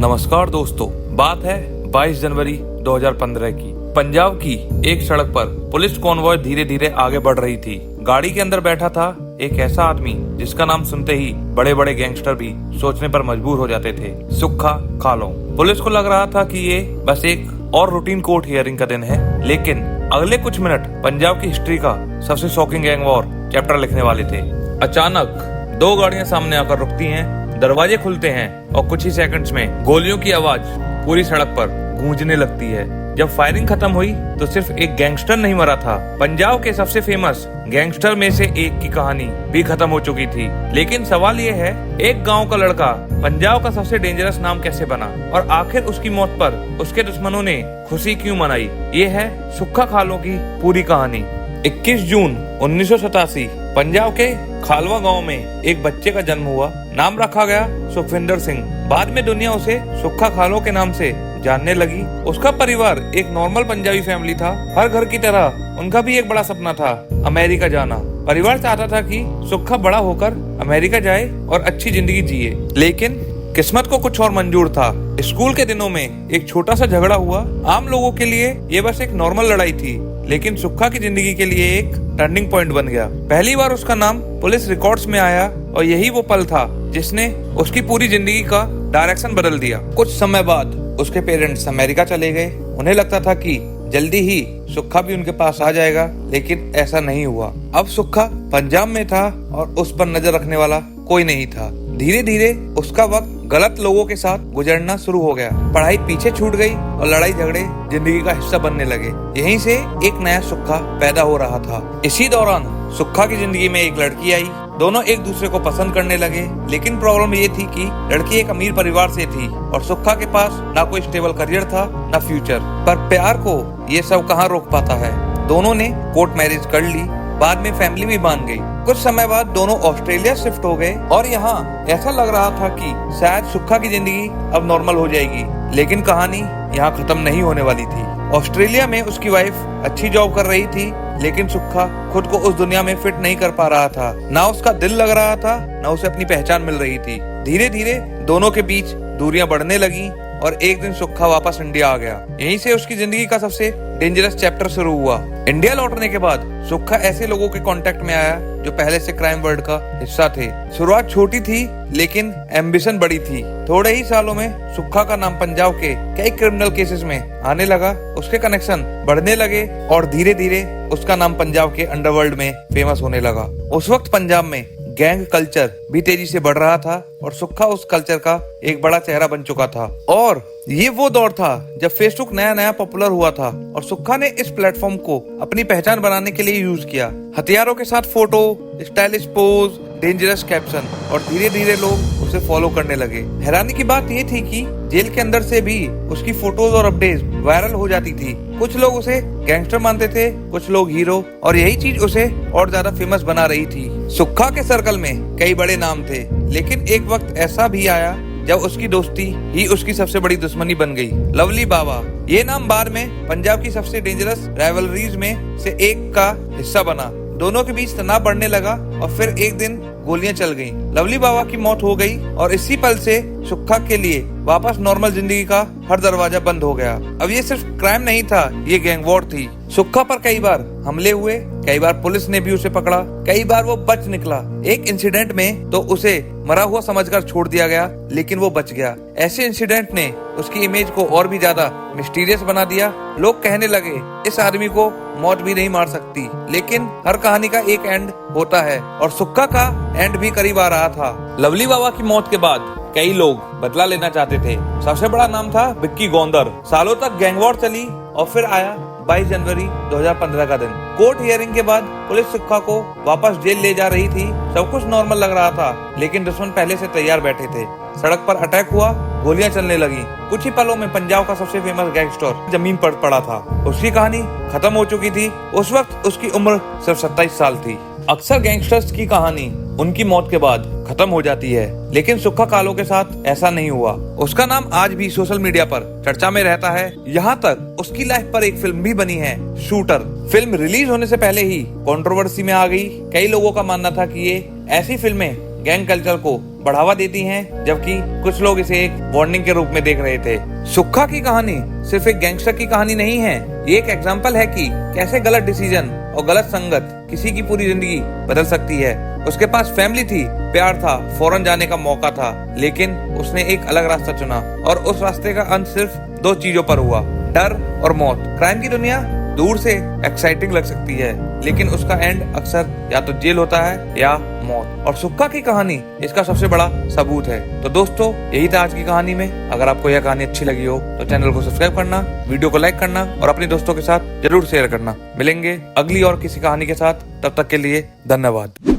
नमस्कार दोस्तों, बात है 22 जनवरी 2015 की। पंजाब की एक सड़क पर पुलिस कॉन्वॉय धीरे धीरे आगे बढ़ रही थी। गाड़ी के अंदर बैठा था एक ऐसा आदमी जिसका नाम सुनते ही बड़े बड़े गैंगस्टर भी सोचने पर मजबूर हो जाते थे, सुक्खा खालो। पुलिस को लग रहा था कि ये बस एक और रूटीन कोर्ट हियरिंग का दिन है, लेकिन अगले कुछ मिनट पंजाब की हिस्ट्री का सबसे शॉकिंग गैंग वॉर चैप्टर लिखने वाले थे। अचानक दो गाड़ियां सामने आकर रुकती हैं, दरवाजे खुलते हैं और कुछ ही सेकंड्स में गोलियों की आवाज पूरी सड़क पर गूंजने लगती है। जब फायरिंग खत्म हुई तो सिर्फ एक गैंगस्टर नहीं मरा था, पंजाब के सबसे फेमस गैंगस्टर में से एक की कहानी भी खत्म हो चुकी थी। लेकिन सवाल ये है, एक गांव का लड़का पंजाब का सबसे डेंजरस नाम कैसे बना और आखिर उसकी मौत पर उसके दुश्मनों ने खुशी क्यों मनाई? ये है सुक्खा खालो की पूरी कहानी। 21 जून 1987 पंजाब के खालवा गांव में एक बच्चे का जन्म हुआ। नाम रखा गया सुखविंदर सिंह। बाद में दुनिया उसे सुक्खा खालो के नाम से जानने लगी। उसका परिवार एक नॉर्मल पंजाबी फैमिली था। हर घर की तरह उनका भी एक बड़ा सपना था, अमेरिका जाना। परिवार चाहता था कि सुक्खा बड़ा होकर अमेरिका जाए और अच्छी जिंदगी जिए, लेकिन किस्मत को कुछ और मंजूर था। स्कूल के दिनों में एक छोटा सा झगड़ा हुआ। आम लोगों के लिए ये बस एक नॉर्मल लड़ाई थी, लेकिन सुक्खा की जिंदगी के लिए एक टर्निंग पॉइंट बन गया। पहली बार उसका नाम पुलिस रिकॉर्ड्स में आया और यही वो पल था जिसने उसकी पूरी जिंदगी का डायरेक्शन बदल दिया। कुछ समय बाद उसके पेरेंट्स अमेरिका चले गए। उन्हें लगता था कि जल्दी ही सुक्खा भी उनके पास आ जाएगा, लेकिन ऐसा नहीं हुआ। अब सुक्खा पंजाब में था और उस पर नजर रखने वाला कोई नहीं था। धीरे धीरे उसका वक्त गलत लोगों के साथ गुजरना शुरू हो गया। पढ़ाई पीछे छूट गई और लड़ाई झगड़े जिंदगी का हिस्सा बनने लगे। यहीं से एक नया सुक्खा पैदा हो रहा था। इसी दौरान सुक्खा की जिंदगी में एक लड़की आई। दोनों एक दूसरे को पसंद करने लगे, लेकिन प्रॉब्लम ये थी कि लड़की एक अमीर परिवार से थी और सुक्खा के पास ना कोई स्टेबल करियर था ना फ्यूचर। पर प्यार को ये सब कहाँ रोक पाता है। दोनों ने कोर्ट मैरिज कर ली, बाद में फैमिली भी मान गई। कुछ समय बाद दोनों ऑस्ट्रेलिया शिफ्ट हो गए और यहाँ ऐसा लग रहा था कि शायद सुक्खा की जिंदगी अब नॉर्मल हो जाएगी, लेकिन कहानी यहाँ खत्म नहीं होने वाली थी। ऑस्ट्रेलिया में उसकी वाइफ अच्छी जॉब कर रही थी, लेकिन सुक्खा खुद को उस दुनिया में फिट नहीं कर पा रहा था। ना उसका दिल लग रहा था, ना उसे अपनी पहचान मिल रही थी। धीरे धीरे दोनों के बीच दूरियां बढ़ने लगी और एक दिन सुक्खा वापस इंडिया आ गया। यहीं से उसकी जिंदगी का सबसे डेंजरस चैप्टर शुरू हुआ। इंडिया लौटने के बाद सुक्खा ऐसे लोगों के कांटेक्ट में आया जो पहले से क्राइम वर्ल्ड का हिस्सा थे। शुरुआत छोटी थी, लेकिन एम्बिशन बड़ी थी। थोड़े ही सालों में सुक्खा का नाम पंजाब के कई क्रिमिनल केसेस में आने लगा। उसके कनेक्शन बढ़ने लगे और धीरे धीरे उसका नाम पंजाब के अंडरवर्ल्ड में फेमस होने लगा। उस वक्त पंजाब में गैंग कल्चर भी तेजी से बढ़ रहा था और सुक्खा उस कल्चर का एक बड़ा चेहरा बन चुका था। और ये वो दौर था जब फेसबुक नया नया पॉपुलर हुआ था और सुक्खा ने इस प्लेटफॉर्म को अपनी पहचान बनाने के लिए यूज किया। हथियारों के साथ photo, stylish pose, dangerous caption, और धीरे धीरे लोग उसे फॉलो करने लगे। हैरानी की बात ये थी कि जेल के अंदर से भी उसकी फोटोज और अपडेट्स वायरल हो जाती थी। कुछ लोग उसे गैंगस्टर मानते थे, कुछ लोग हीरो, और यही चीज उसे और ज्यादा फेमस बना रही थी। सुक्खा के सर्कल में कई बड़े नाम थे, लेकिन एक वक्त ऐसा भी आया जब उसकी दोस्ती ही उसकी सबसे बड़ी दुश्मनी बन गई। लवली बाबा, ये नाम बाद में पंजाब की सबसे डेंजरस राइवलरीज में से एक का हिस्सा बना। दोनों के बीच तनाव बढ़ने लगा और फिर एक दिन गोलियां चल गईं। लवली बाबा की मौत हो गई और इसी पल से सुक्खा के लिए वापस नॉर्मल जिंदगी का हर दरवाजा बंद हो गया। अब ये सिर्फ क्राइम नहीं था, ये गैंग वॉर थी। सुक्खा पर कई बार हमले हुए, कई बार पुलिस ने भी उसे पकड़ा, कई बार वो बच निकला। एक इंसिडेंट में तो उसे मरा हुआ समझकर छोड़ दिया गया, लेकिन वो बच गया। ऐसे इंसिडेंट ने उसकी इमेज को और भी ज्यादा मिस्टीरियस बना दिया। लोग कहने लगे इस आदमी को मौत भी नहीं मार सकती, लेकिन हर कहानी का एक एंड होता है और सुक्खा का एंड भी करीब आ रहा था। लवली बाबा की मौत के बाद कई लोग बदला लेना चाहते थे। सबसे बड़ा नाम था विक्की गौंदर। सालों तक गैंग वॉर चली और फिर आया 22 जनवरी 2015 का दिन। कोर्ट हियरिंग के बाद पुलिस सुक्खा को वापस जेल ले जा रही थी। सब कुछ नॉर्मल लग रहा था, लेकिन दुश्मन पहले से तैयार बैठे थे। सड़क पर अटैक हुआ, गोलियां चलने लगी। कुछ ही पलों में पंजाब का सबसे फेमस गैंगस्टर जमीन पर पड़ा था। उसकी कहानी खत्म हो चुकी थी। उस वक्त उसकी उम्र सिर्फ 27 साल थी। अक्सर गैंगस्टर्स की कहानी उनकी मौत के बाद खत्म हो जाती है, लेकिन सुक्खा खालो के साथ ऐसा नहीं हुआ। उसका नाम आज भी सोशल मीडिया पर चर्चा में रहता है। यहाँ तक उसकी लाइफ पर एक फिल्म भी बनी है, शूटर। फिल्म रिलीज होने से पहले ही कंट्रोवर्सी में आ गई। कई लोगों का मानना था कि ये ऐसी फिल्में गैंग कल्चर को बढ़ावा देती हैं, जबकि कुछ लोग इसे एक वार्निंग के रूप में देख रहे थे। सुक्खा की कहानी सिर्फ एक गैंगस्टर की कहानी नहीं है, ये एक एग्जाम्पल है कि कैसे गलत डिसीजन और गलत संगत किसी की पूरी जिंदगी बदल सकती है। उसके पास फैमिली थी, प्यार था, फॉरेन जाने का मौका था, लेकिन उसने एक अलग रास्ता चुना और उस रास्ते का अंत सिर्फ 2 चीजों पर हुआ, डर और मौत। क्राइम की दुनिया दूर से एक्साइटिंग लग सकती है, लेकिन उसका एंड अक्सर या तो जेल होता है या मौत। और सुक्खा की कहानी इसका सबसे बड़ा सबूत है। तो दोस्तों, यही था आज की कहानी में। अगर आपको यह कहानी अच्छी लगी हो तो चैनल को सब्सक्राइब करना, वीडियो को लाइक करना और अपने दोस्तों के साथ जरूर शेयर करना। मिलेंगे अगली और किसी कहानी के साथ, तब तक के लिए धन्यवाद।